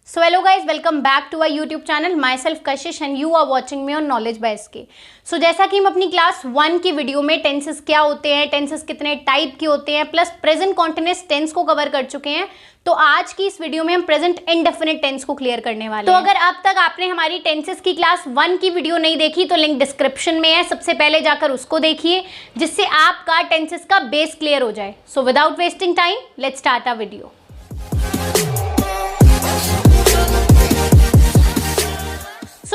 So hello guys, welcome back to our YouTube channel. Myself Kashish and you are watching me on Knowledge by SK. So जैसा कि हम अपनी class 1 की video में tenses क्या होते हैं, टेंसेस कितने टाइप के होते हैं, प्लस प्रेजेंट कॉन्टिन्यूअस टेंस को कवर कर चुके हैं, तो आज की इस वीडियो में हम प्रेजेंट इंडेफिनिट टेंस को क्लियर करने वाले हैं। तो अगर अब तक आपने हमारी टेंसेस की क्लास 1 की वीडियो नहीं देखी तो लिंक डिस्क्रिप्शन में है, सबसे पहले जाकर उसको देखिए जिससे आपका टेंसेस का बेस क्लियर हो जाए। So without wasting time let's start our video.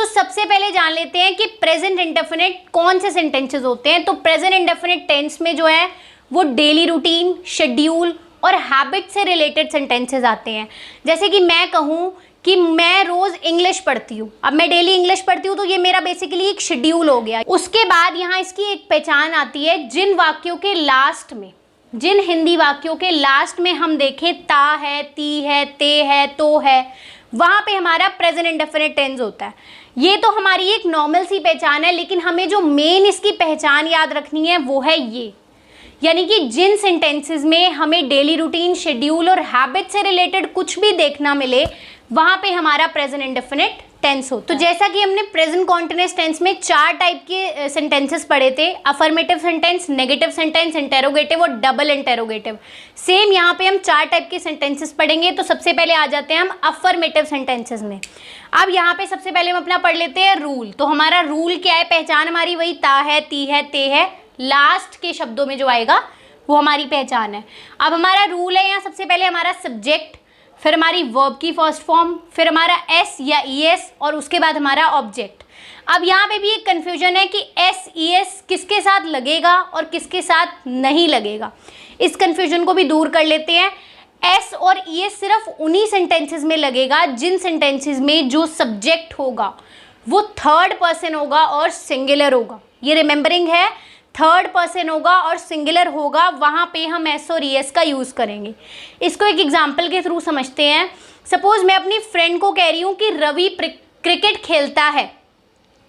सबसे पहले जान लेते हैं कि प्रेजेंट इंडेफिनिट कौन से सेंटेंसेस होते हैं। तो प्रेजेंट इंडेफिनिट टेंस में जो है वो डेली रूटीन, शेड्यूल और हैबिट से रिलेटेड सेंटेंसेस आते हैं। जैसे कि मैं कहूँ कि मैं रोज इंग्लिश पढ़ती हूँ, अब मैं डेली इंग्लिश पढ़ती हूँ तो ये मेरा बेसिकली एक शेड्यूल हो गया। उसके बाद यहाँ इसकी एक पहचान आती है, जिन वाक्यों के लास्ट में, जिन हिंदी वाक्यों के लास्ट में हम देखें ता है, ती है, ते है, तो है, वहाँ पे हमारा प्रेजेंट इंडेफिनिट टेंस होता है। ये तो हमारी एक नॉर्मल सी पहचान है, लेकिन हमें जो मेन इसकी पहचान याद रखनी है वो है ये, यानी कि जिन सेंटेंसेस में हमें डेली रूटीन, शेड्यूल और हैबिट से रिलेटेड कुछ भी देखना मिले वहाँ पे हमारा प्रेजेंट इंडेफिनिट टेंस होता है। तो जैसा कि हमने प्रेजेंट कॉन्टिन्यूअस टेंस में 4 टाइप के सेंटेंसेस पढ़े थे, affirmative sentence, negative sentence, interrogative और डबल इंटेरोगेटिव। सेम यहाँ पे हम 4 टाइप के सेंटेंसेस पढ़ेंगे। तो सबसे पहले आ जाते हैं हम अफर्मेटिव सेंटेंसेस में। अब यहाँ पे सबसे पहले हम अपना पढ़ लेते हैं रूल। तो हमारा रूल क्या है, पहचान हमारी वही ता है, ती है, ते है, लास्ट के शब्दों में जो आएगा वो हमारी पहचान है। अब हमारा रूल है, यहाँ सबसे पहले हमारा सब्जेक्ट, फिर हमारी वर्ब की फर्स्ट फॉर्म, फिर हमारा एस या ई एस और उसके बाद हमारा ऑब्जेक्ट। अब यहाँ पे भी एक कन्फ्यूजन है कि एस ई एस किसके साथ लगेगा और किसके साथ नहीं लगेगा। इस कन्फ्यूजन को भी दूर कर लेते हैं। एस और ई एस सिर्फ उन्हीं सेंटेंसेस में लगेगा जिन सेंटेंसेस में जो सब्जेक्ट होगा वो थर्ड पर्सन होगा और सिंगुलर होगा। ये रिमेंबरिंग है, थर्ड पर्सन होगा और सिंगुलर होगा, वहाँ पे हम एस और ई एस का यूज़ करेंगे। इसको एक एग्जाम्पल के थ्रू समझते हैं। सपोज मैं अपनी फ्रेंड को कह रही हूँ कि रवि क्रिकेट खेलता है।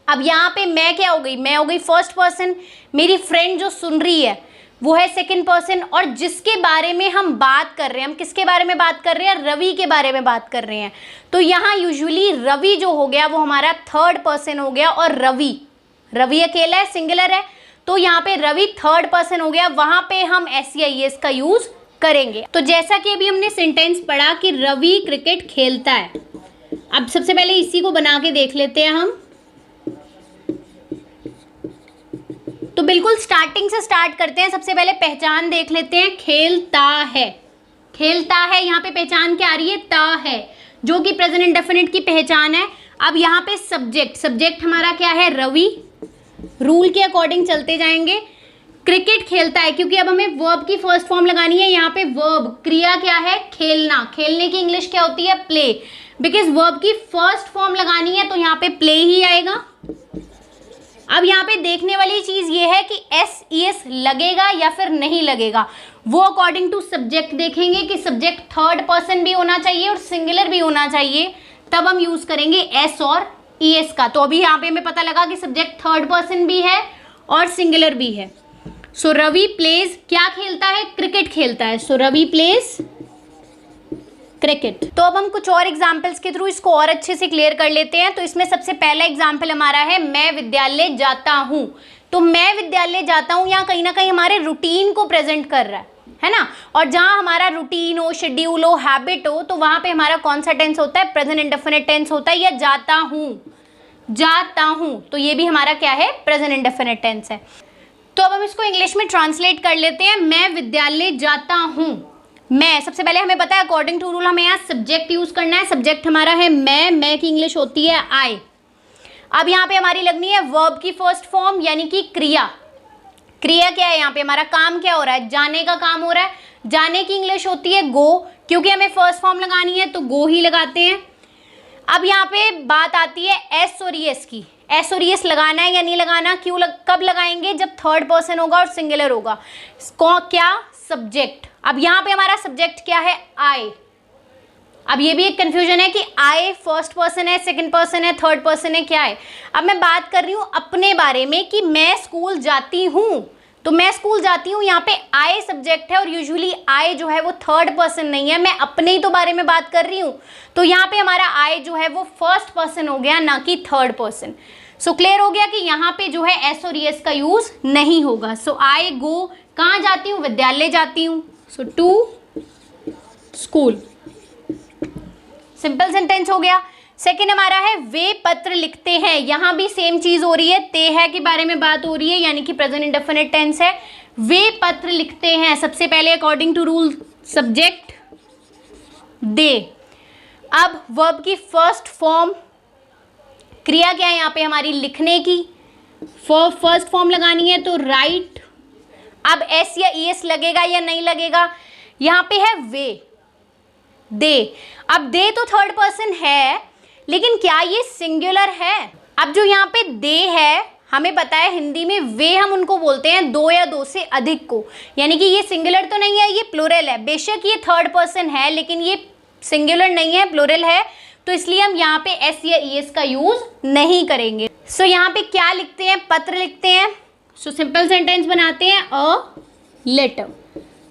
अब यहाँ पे मैं क्या हो गई, मैं हो गई फर्स्ट पर्सन, मेरी फ्रेंड जो सुन रही है वो है सेकंड पर्सन, और जिसके बारे में हम बात कर रहे हैं, हम किसके बारे में बात कर रहे हैं, रवि के बारे में बात कर रहे हैं। तो यहाँ यूजुअली रवि जो हो गया वो हमारा थर्ड पर्सन हो गया, और रवि अकेला है, सिंगुलर है, तो यहाँ पे रवि थर्ड पर्सन हो गया, वहाँ पे हम एस या ई एस का यूज़ करेंगे। तो जैसा कि अभी हमने सेंटेंस पढ़ा कि रवि क्रिकेट खेलता है, अब सबसे पहले इसी को बना के देख लेते हैं हम। तो बिल्कुल स्टार्टिंग से स्टार्ट करते हैं। सबसे पहले पहचान देख लेते हैं, खेलता है, खेलता है, यहाँ पे पहचान क्या आ रही है, ता है, जो कि प्रेजेंट इंडेफिनिट की पहचान है। अब यहाँ पे सब्जेक्ट हमारा क्या है, रवि। रूल के अकॉर्डिंग चलते जाएंगे। क्रिकेट खेलता है, क्योंकि अब हमें वर्ब की फर्स्ट फॉर्म लगानी है। यहाँ पे वर्ब क्रिया क्या है, खेलना, खेलने की इंग्लिश क्या होती है, प्ले। बिकॉज वर्ब की फर्स्ट फॉर्म लगानी है तो यहाँ पे प्ले ही आएगा। अब यहाँ पे देखने वाली चीज ये है कि एस ई एस लगेगा या फिर नहीं लगेगा, वो अकॉर्डिंग टू सब्जेक्ट देखेंगे कि सब्जेक्ट थर्ड पर्सन भी होना चाहिए और सिंगुलर भी होना चाहिए, तब हम यूज करेंगे एस और ई एस का। तो अभी यहाँ पे हमें पता लगा कि सब्जेक्ट थर्ड पर्सन भी है और सिंगुलर भी है। सो रवि प्लेज, क्या खेलता है, क्रिकेट खेलता है। सो रवि प्लेज क्रिकेट। तो अब हम कुछ और एग्जाम्पल्स के थ्रू इसको और अच्छे से क्लियर कर लेते हैं। तो इसमें सबसे पहला एग्जाम्पल हमारा है, मैं विद्यालय जाता हूँ। तो मैं विद्यालय जाता हूँ यहाँ कहीं ना कहीं हमारे रूटीन को प्रेजेंट कर रहा है ना, और जहाँ हमारा रूटीन हो, शेड्यूल हो, हैबिट हो, तो वहाँ पे हमारा कौन सा टेंस होता है, प्रेजेंट इंडेफिनिट टेंस होता है, या जाता हूँ। तो ये भी हमारा क्या है, प्रेजेंट इंडेफिनिट टेंस है। तो अब हम इसको इंग्लिश में ट्रांसलेट कर लेते हैं। मैं विद्यालय जाता हूँ, मैं, सबसे पहले हमें पता है अकॉर्डिंग टू रूल हमें यहाँ सब्जेक्ट यूज करना है। सब्जेक्ट हमारा है मैं की इंग्लिश होती है आई। अब यहाँ पे हमारी लगनी है वर्ब की फर्स्ट फॉर्म, यानी कि क्रिया। क्रिया क्या है, यहाँ पे हमारा काम क्या हो रहा है, जाने का काम हो रहा है। जाने की इंग्लिश होती है गो, क्योंकि हमें फर्स्ट फॉर्म लगानी है तो गो ही लगाते हैं। अब यहाँ पे बात आती है एस और ई एस की। एस और ई एस लगाना है या नहीं लगाना, कब लगाएंगे, जब थर्ड पर्सन होगा और सिंगुलर होगा। क्या, सब्जेक्ट। अब यहाँ पे हमारा सब्जेक्ट क्या है, आई। अब ये भी एक कंफ्यूजन है कि आई फर्स्ट पर्सन है, सेकंड पर्सन है, थर्ड पर्सन है, क्या है। अब मैं बात कर रही हूँ अपने बारे में कि मैं स्कूल जाती हूँ, तो मैं स्कूल जाती हूँ, यहाँ पे आई सब्जेक्ट है और यूजुअली आई जो है वो थर्ड पर्सन नहीं है, मैं अपने ही तो बारे में बात कर रही हूँ, तो यहाँ पे हमारा आई जो है वो फर्स्ट पर्सन हो गया, ना कि थर्ड पर्सन। सो क्लियर हो गया कि यहाँ पे जो है एस और एस का यूज नहीं होगा। सो आई गो, कहाँ जाती हूँ, विद्यालय जाती हूँ, so to school, simple sentence हो गया। सेकेंड हमारा है वे पत्र लिखते हैं, यहां भी सेम चीज हो रही है, ते है के बारे में बात हो रही है, यानी कि प्रेजेंट इंडेफिनिट टेंस है। वे पत्र लिखते हैं, सबसे पहले according to rule subject they. अब वर्ब की फर्स्ट फॉर्म, क्रिया क्या है यहाँ पे हमारी, लिखने की, फर्स्ट फॉर्म लगानी है तो राइट। अब एस या ईएस लगेगा या नहीं लगेगा, यहाँ पे है वे, दे। अब दे तो थर्ड पर्सन है, लेकिन क्या ये सिंगुलर है? अब जो यहाँ पे दे है, हमें पता है हिंदी में वे हम उनको बोलते हैं दो या दो से अधिक को, यानी कि ये सिंगुलर तो नहीं है, ये प्लूरल है। बेशक ये थर्ड पर्सन है, लेकिन ये सिंगुलर नहीं है, प्लूरल है, तो इसलिए हम यहाँ पे एस या ईएस का यूज नहीं करेंगे। सो यहाँ पे क्या लिखते हैं, पत्र लिखते हैं। सो सिंपल सेंटेंस बनाते हैं, a letter,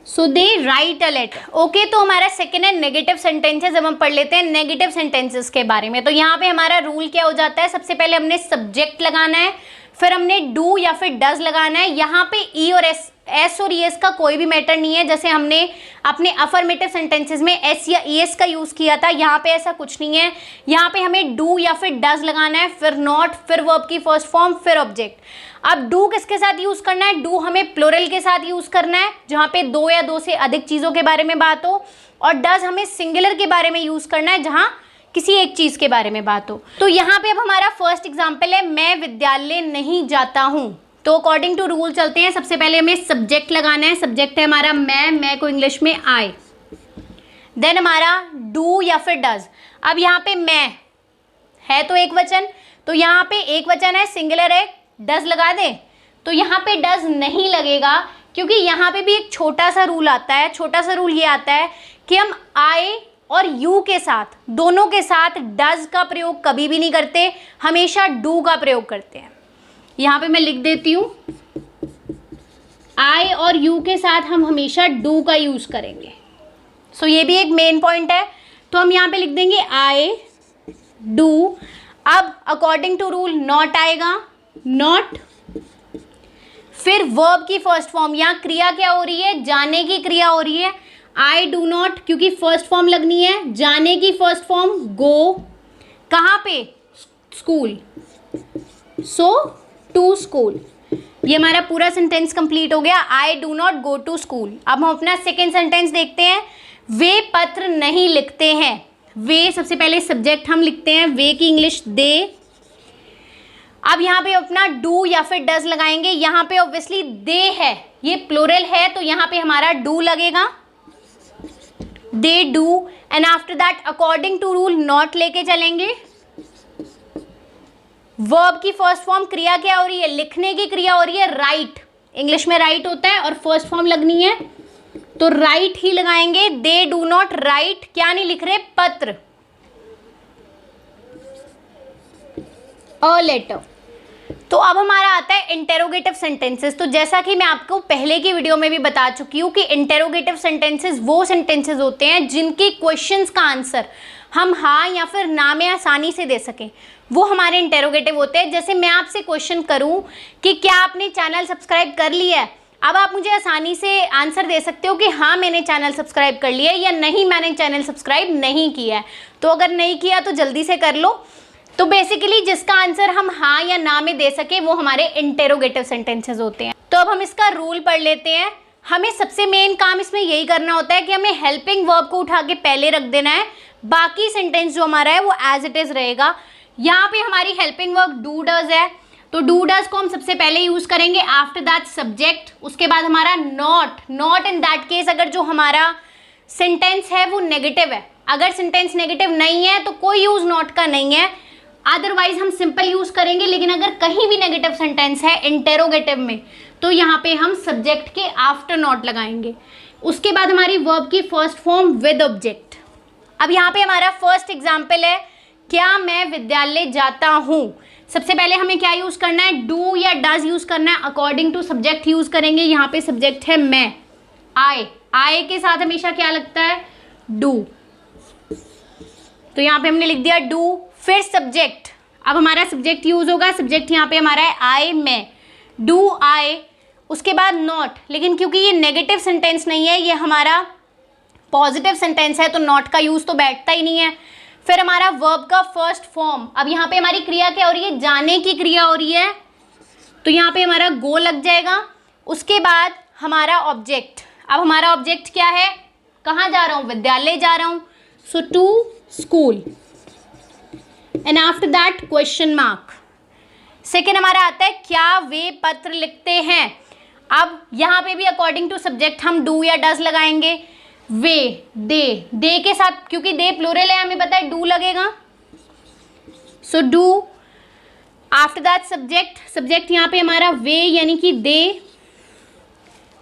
so they write a letter. Okay, तो हमारा सेकेंड है नेगेटिव सेंटेंसेस। अब हम पढ़ लेते हैं नेगेटिव सेंटेंसेस के बारे में। तो यहाँ पे हमारा रूल क्या हो जाता है, सबसे पहले हमने सब्जेक्ट लगाना है, फिर हमने डू या फिर डज लगाना है। यहाँ पे ई और एस और ईएस का कोई भी मैटर नहीं है, जैसे हमने अपने अफर्मेटिव सेंटेंसेस में एस या ईएस का यूज किया था, यहाँ पे ऐसा कुछ नहीं है। यहाँ पे हमें डू या फिर डज लगाना है, फिर नॉट, फिर वर्ब की फर्स्ट फॉर्म, फिर ऑब्जेक्ट। अब डू किसके साथ यूज करना है, डू हमें प्लूरल के साथ यूज करना है, जहाँ पे दो या दो से अधिक चीजों के बारे में बात हो, और डज हमें सिंगुलर के बारे में यूज करना है, जहाँ किसी एक चीज के बारे में बात हो। तो यहाँ पे अब हमारा फर्स्ट एग्जाम्पल है, मैं विद्यालय नहीं जाता हूँ। तो अकॉर्डिंग टू रूल चलते हैं, सबसे पहले हमें सब्जेक्ट लगाना है। सब्जेक्ट है हमारा मैं को इंग्लिश में आई, देन हमारा डू या फिर डज। अब यहाँ पे मैं है तो एक वचन, तो यहाँ पे एक वचन है, सिंगुलर है, डज लगा दे, तो यहाँ पे डज नहीं लगेगा, क्योंकि यहाँ पे भी एक छोटा सा रूल आता है। छोटा सा रूल ये आता है कि हम आई और यू के साथ, दोनों के साथ डज का प्रयोग कभी भी नहीं करते, हमेशा डू का प्रयोग करते हैं। यहाँ पे मैं लिख देती हूँ, आई और यू के साथ हम हमेशा डू का यूज करेंगे। सो ये भी एक मेन पॉइंट है, तो हम यहाँ पे लिख देंगे आई डू। अब अकॉर्डिंग टू रूल नॉट आएगा, नॉट, फिर वर्ब की फर्स्ट फॉर्म, यहाँ क्रिया क्या हो रही है, जाने की क्रिया हो रही है, आई डू नॉट, क्योंकि फर्स्ट फॉर्म लगनी है, जाने की फर्स्ट फॉर्म गो, कहाँ पे, स्कूल, सो टू स्कूल। ये हमारा पूरा सेंटेंस कंप्लीट हो गया, I do not go to school. अब हम अपना सेकेंड सेंटेंस देखते हैं, वे पत्र नहीं लिखते हैं। वे सबसे पहले सब्जेक्ट हम लिखते हैं, वे की इंग्लिश दे। अब यहाँ पे अपना डू या फिर डज लगाएंगे, यहाँ पे ऑब्वियसली दे है, ये प्लूरल है, तो यहाँ पे हमारा डू लगेगा, they do. And after that according to rule not लेके चलेंगे। वर्ब की फर्स्ट फॉर्म, क्रिया क्या हो रही है, लिखने की क्रिया हो रही है, राइट, इंग्लिश में राइट होता है, और फर्स्ट फॉर्म लगनी है तो राइट ही लगाएंगे। दे डू नॉट राइट, क्या नहीं लिख रहे, पत्र, अ लेटर। तो अब हमारा आता है इंटेरोगेटिव सेंटेंसेस। तो जैसा कि मैं आपको पहले की वीडियो में भी बता चुकी हूँ कि इंटेरोगेटिव सेंटेंसेस वो सेंटेंसेस होते हैं जिनके क्वेश्चंस का आंसर हम हाँ या फिर ना में आसानी से दे सकें, वो हमारे इंटेरोगेटिव होते हैं। जैसे मैं आपसे क्वेश्चन करूं कि क्या आपने चैनल सब्सक्राइब कर लिया है, अब आप मुझे आसानी से आंसर दे सकते हो कि हाँ मैंने चैनल सब्सक्राइब कर लिया है, या नहीं मैंने चैनल सब्सक्राइब नहीं किया है। तो अगर नहीं किया तो जल्दी से कर लो। तो बेसिकली जिसका आंसर हम हाँ या ना में दे सके वो हमारे इंटेरोगेटिव सेंटेंसेस होते हैं। तो अब हम इसका रूल पढ़ लेते हैं। हमें सबसे मेन काम इसमें यही करना होता है कि हमें हेल्पिंग वर्ब को उठा के पहले रख देना है, बाकी सेंटेंस जो हमारा है वो एज इट इज रहेगा। यहाँ पे हमारी हेल्पिंग वर्ब डू डज है, तो डू डज को हम सबसे पहले यूज करेंगे, आफ्टर दैट सब्जेक्ट, उसके बाद हमारा not. Not in that case अगर जो हमारा सेंटेंस है वो नेगेटिव है, अगर सेंटेंस नेगेटिव नहीं है तो कोई यूज नॉट का नहीं है, अदरवाइज हम सिंपल यूज करेंगे। लेकिन अगर कहीं भी नेगेटिव सेंटेंस है इंटेरोगेटिव में तो यहाँ पे हम सब्जेक्ट के आफ्टर नॉट लगाएंगे। उसके बाद हमारी वर्ब की फर्स्ट फॉर्म विद ऑब्जेक्ट। अब यहाँ पे हमारा फर्स्ट एग्जाम्पल है क्या मैं विद्यालय जाता हूँ, सबसे पहले हमें क्या यूज करना है, डू या डज यूज करना है, अकॉर्डिंग टू सब्जेक्ट यूज करेंगे। यहाँ पे सब्जेक्ट है मैं, आई के साथ हमेशा क्या लगता है, डू, तो यहाँ पे हमने लिख दिया डू। फिर सब्जेक्ट, अब हमारा सब्जेक्ट यूज होगा, सब्जेक्ट यहाँ पे हमारा है आई, मैं, डू आई, उसके बाद नॉट, लेकिन क्योंकि ये नेगेटिव सेंटेंस नहीं है, ये हमारा पॉजिटिव सेंटेंस है, तो नॉट का यूज तो बैठता ही नहीं है। फिर हमारा वर्ब का फर्स्ट फॉर्म, अब यहाँ पे हमारी क्रिया क्या हो रही है, जाने की क्रिया हो रही है, तो यहाँ पे हमारा गो लग जाएगा। उसके बाद हमारा ऑब्जेक्ट, अब हमारा ऑब्जेक्ट क्या है, कहाँ जा रहा हूँ, विद्यालय जा रहा हूँ, so to school, and after that question mark. Second हमारा आता है क्या वे पत्र लिखते हैं, अब यहाँ पे भी अकॉर्डिंग टू सब्जेक्ट हम डू या डज लगाएंगे। वे, दे के साथ, क्योंकि दे प्लूरल है हमें पता है, डू लगेगा, so do. After that subject यहाँ पे हमारा वे यानी कि दे।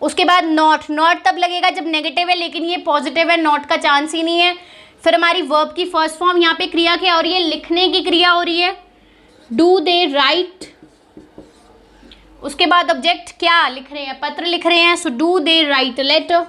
उसके बाद नॉट तब लगेगा जब नेगेटिव है, लेकिन ये पॉजिटिव है, नॉट का चांस ही नहीं है। फिर हमारी वर्ब की फर्स्ट फॉर्म, यहाँ पे क्रिया क्या हो रही है, लिखने की क्रिया हो रही है, डू दे राइट। उसके बाद ऑब्जेक्ट क्या लिख रहे हैं, पत्र लिख रहे हैं, so do they write letter.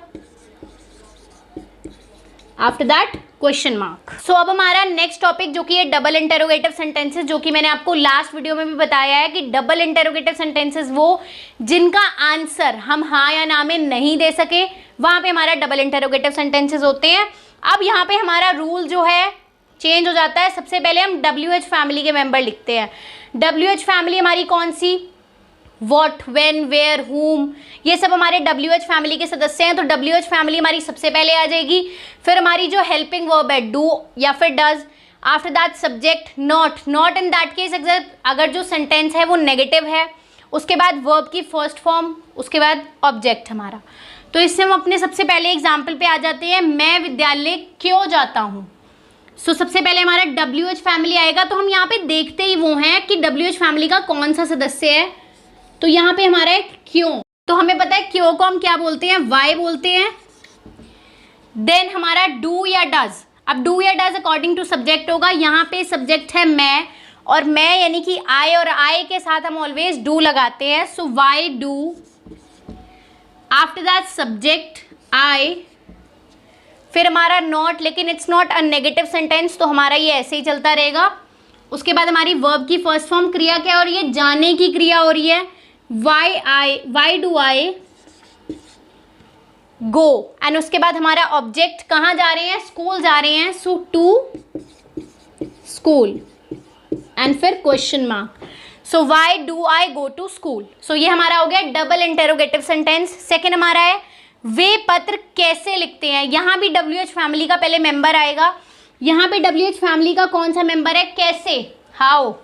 After that question mark. So अब हमारा नेक्स्ट टॉपिक जो कि है डबल इंटेरोगेटिव सेंटेंसेस, जो कि मैंने आपको लास्ट वीडियो में भी बताया है कि डबल इंटेरोगेटिव सेंटेंसेस वो जिनका आंसर हम हाँ या ना में नहीं दे सके, वहां पे हमारा डबल इंटेरोगेटिव सेंटेंसेस होते हैं। अब यहाँ पे हमारा रूल जो है चेंज हो जाता है। सबसे पहले हम WH फैमिली के मेंबर लिखते हैं। WH फैमिली हमारी कौन सी, वॉट, वेन, वेयर, हुम, ये सब हमारे WH फैमिली के सदस्य हैं, तो WH फैमिली हमारी सबसे पहले आ जाएगी। फिर हमारी जो हेल्पिंग वर्ब है डू या फिर does. After that subject not in that case अगर जो सेंटेंस है वो नेगेटिव है। उसके बाद वर्ब की फर्स्ट फॉर्म, उसके बाद ऑब्जेक्ट हमारा। तो इससे हम अपने सबसे पहले एग्जाम्पल पे आ जाते हैं, मैं विद्यालय क्यों जाता हूँ। सो सबसे पहले हमारा WH फैमिली आएगा, तो हम यहाँ पे देखते ही वो हैं कि WH फैमिली का कौन सा सदस्य है, तो यहाँ पे हमारा है क्यों, तो हमें पता है क्यों को हम क्या बोलते हैं, वाई बोलते हैं। देन हमारा डू या डज, अब डू या डज अकॉर्डिंग टू सब्जेक्ट होगा। यहाँ पे सब्जेक्ट है मैं, और मैं यानी कि आई, और आई के साथ हम ऑलवेज डू लगाते हैं, so why do. After that subject I, फिर हमारा नॉट, लेकिन it's not a negative sentence, तो हमारा ये ऐसे ही चलता रहेगा। उसके बाद हमारी वर्ब की फर्स्ट फॉर्म क्रिया क्या हो रही है, जाने की क्रिया हो रही है, Y do I go. And उसके बाद हमारा ऑब्जेक्ट कहाँ जा रहे हैं, स्कूल जा रहे हैं, सो टू स्कूल, एंड फिर question mark, so why do I go to school. So ये हमारा हो गया डबल इंटेरोगेटिव सेंटेंस। सेकेंड हमारा है वे पत्र कैसे लिखते हैं। यहाँ भी WH फैमिली का पहले मेंबर आएगा। यहाँ पे WH फैमिली का कौन सा मेंबर है, कैसे, हाउ।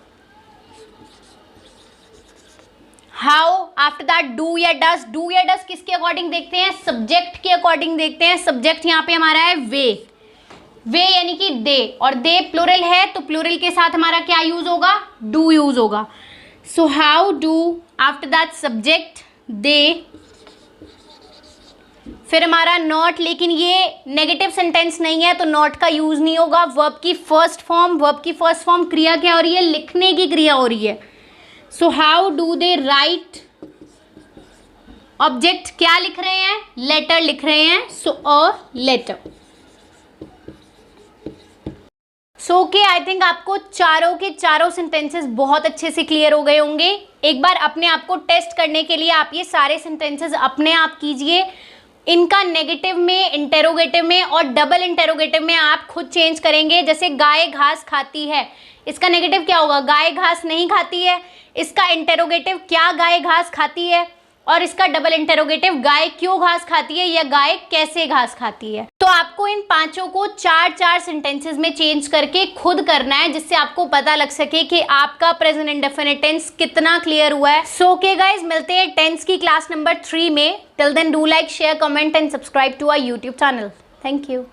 आफ्टर दैट डू या डज किसके अकॉर्डिंग देखते हैं, सब्जेक्ट के अकॉर्डिंग देखते हैं। सब्जेक्ट यहाँ पे हमारा है वे यानी कि दे, और दे प्लूरल है, तो प्लूरल के साथ हमारा क्या यूज होगा, डू यूज होगा। So how do, after that subject they. फिर हमारा नॉट, लेकिन ये नेगेटिव सेंटेंस नहीं है, तो नॉट का यूज नहीं होगा। वर्ब की फर्स्ट फॉर्म क्रिया क्या हो रही है, लिखने की क्रिया हो रही है, so how do they write. Object क्या लिख रहे हैं, लेटर लिख रहे हैं, so a letter. So okay, I think आपको चारों के चारों सेंटेंसेस बहुत अच्छे से क्लियर हो गए होंगे। एक बार अपने आप को टेस्ट करने के लिए आप ये सारे सेंटेंसेस अपने आप कीजिए। इनका नेगेटिव में, इंटेरोगेटिव में और डबल इंटेरोगेटिव में आप खुद चेंज करेंगे। जैसे गाय घास खाती है, इसका नेगेटिव क्या होगा, गाय घास नहीं खाती है। इसका इंटेरोगेटिव क्या गाय घास खाती है, और इसका डबल इंटेरोगेटिव गाय क्यों घास खाती है या गाय कैसे घास खाती है। तो आपको इन पांचों को चार सेंटेंसेस में चेंज करके खुद करना है, जिससे आपको पता लग सके कि आपका प्रेजेंट इंडेफिनिट टेंस कितना क्लियर हुआ है। सो ओके गाइज, मिलते हैं टेंस की क्लास नंबर 3 में। Till then do like, share, comment and subscribe to our YouTube channel. Thank you.